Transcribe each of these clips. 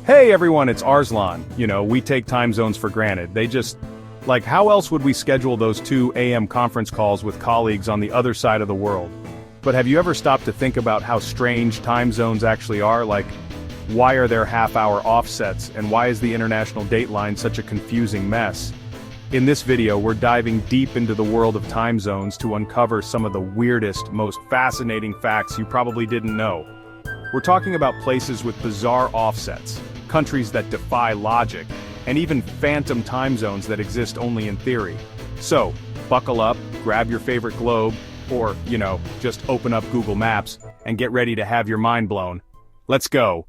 Hey everyone, it's Arslan. We take time zones for granted. How else would we schedule those 2 a.m. conference calls with colleagues on the other side of the world? But have you ever stopped to think about how strange time zones actually are? Why are there half-hour offsets, and why is the international dateline such a confusing mess? In this video, we're diving deep into the world of time zones to uncover some of the weirdest, most fascinating facts you probably didn't know. We're talking about places with bizarre offsets, countries that defy logic, and even phantom time zones that exist only in theory. So, buckle up, grab your favorite globe, or, just open up Google Maps, and get ready to have your mind blown. Let's go!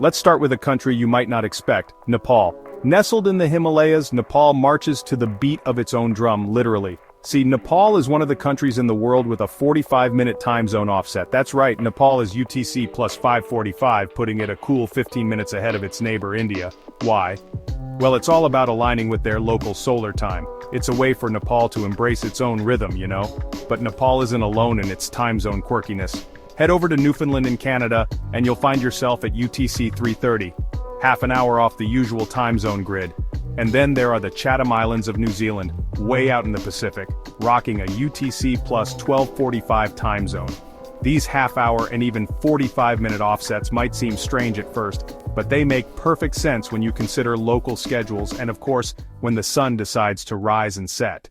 Let's start with a country you might not expect, Nepal. Nestled in the Himalayas, Nepal marches to the beat of its own drum, literally. See, Nepal is one of the countries in the world with a 45-minute time zone offset. That's right, Nepal is UTC plus 545, putting it a cool 15 minutes ahead of its neighbor India. Why? Well, it's all about aligning with their local solar time. It's a way for Nepal to embrace its own rhythm, But Nepal isn't alone in its time zone quirkiness. Head over to Newfoundland in Canada, and you'll find yourself at UTC 330, half an hour off the usual time zone grid. And then there are the Chatham Islands of New Zealand, way out in the Pacific, rocking a UTC plus 1245 time zone. These half-hour and even 45-minute offsets might seem strange at first, but they make perfect sense when you consider local schedules and of course, when the sun decides to rise and set.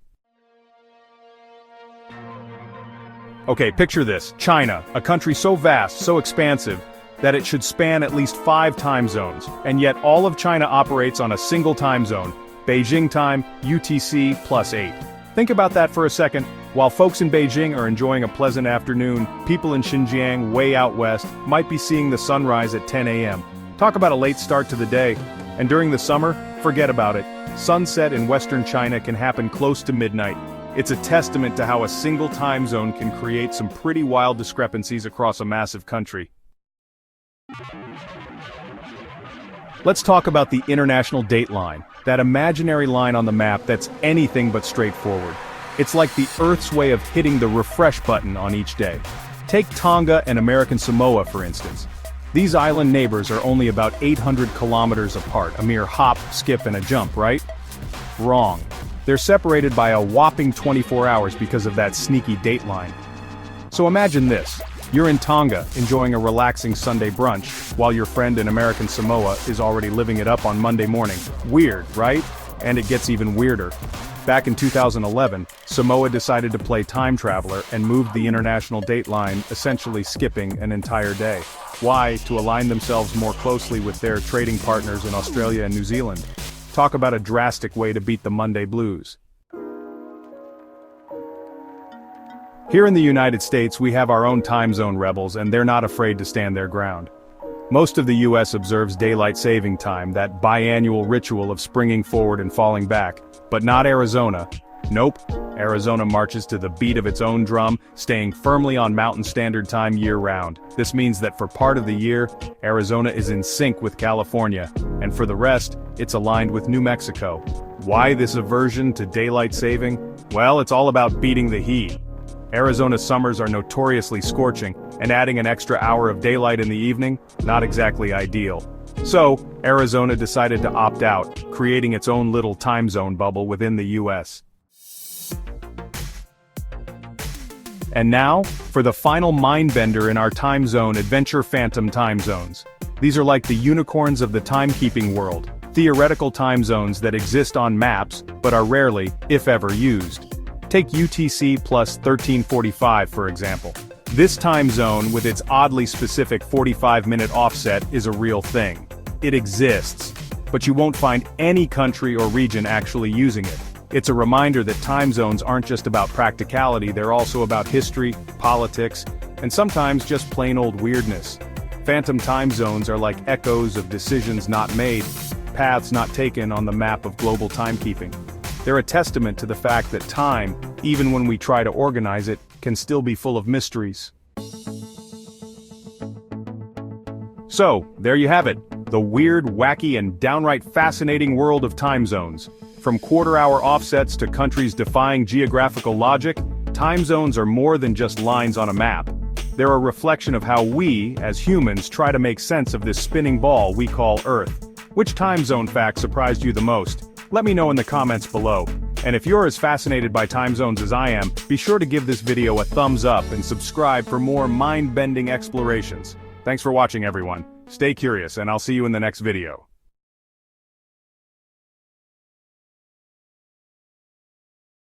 Okay, picture this, China, a country so vast, so expansive, that it should span at least 5 time zones, and yet all of China operates on a single time zone, Beijing time, UTC plus 8. Think about that for a second. While folks in Beijing are enjoying a pleasant afternoon, people in Xinjiang, way out west, might be seeing the sunrise at 10 a.m. Talk about a late start to the day. And during the summer, forget about it. Sunset in western China can happen close to midnight. It's a testament to how a single time zone can create some pretty wild discrepancies across a massive country. Let's talk about the international date line, that imaginary line on the map that's anything but straightforward. It's like the Earth's way of hitting the refresh button on each day. Take Tonga and American Samoa, for instance. These island neighbors are only about 800 kilometers apart, a mere hop, skip, and a jump, right? Wrong. They're separated by a whopping 24 hours because of that sneaky date line. So imagine this. You're in Tonga, enjoying a relaxing Sunday brunch, while your friend in American Samoa is already living it up on Monday morning. Weird, right? And it gets even weirder. Back in 2011, Samoa decided to play time traveler and moved the international date line, essentially skipping an entire day. Why? To align themselves more closely with their trading partners in Australia and New Zealand. Talk about a drastic way to beat the Monday blues. Here in the United States, we have our own time zone rebels, and they're not afraid to stand their ground. Most of the US observes daylight saving time, that biannual ritual of springing forward and falling back, but not Arizona. Nope, Arizona marches to the beat of its own drum, staying firmly on Mountain Standard Time year-round. This means that for part of the year, Arizona is in sync with California, and for the rest, it's aligned with New Mexico. Why this aversion to daylight saving? Well, it's all about beating the heat. Arizona's summers are notoriously scorching, and adding an extra hour of daylight in the evening, not exactly ideal. So, Arizona decided to opt out, creating its own little time zone bubble within the US. And now, for the final mind-bender in our time zone adventure phantom time zones. These are like the unicorns of the timekeeping world, theoretical time zones that exist on maps, but are rarely, if ever, used. Take UTC plus 1345 for example. This time zone with its oddly specific 45-minute offset is a real thing. It exists, but you won't find any country or region actually using it. It's a reminder that time zones aren't just about practicality, they're also about history, politics, and sometimes just plain old weirdness. Phantom time zones are like echoes of decisions not made, paths not taken on the map of global timekeeping. They're a testament to the fact that time, even when we try to organize it, can still be full of mysteries. So, there you have it, the weird, wacky, and downright fascinating world of time zones. From quarter-hour offsets to countries defying geographical logic, time zones are more than just lines on a map. They're a reflection of how we, as humans, try to make sense of this spinning ball we call Earth. Which time zone fact surprised you the most? Let me know in the comments below. And if you're as fascinated by time zones as I am, be sure to give this video a thumbs up and subscribe for more mind-bending explorations. Thanks for watching, everyone. Stay curious, and I'll see you in the next video.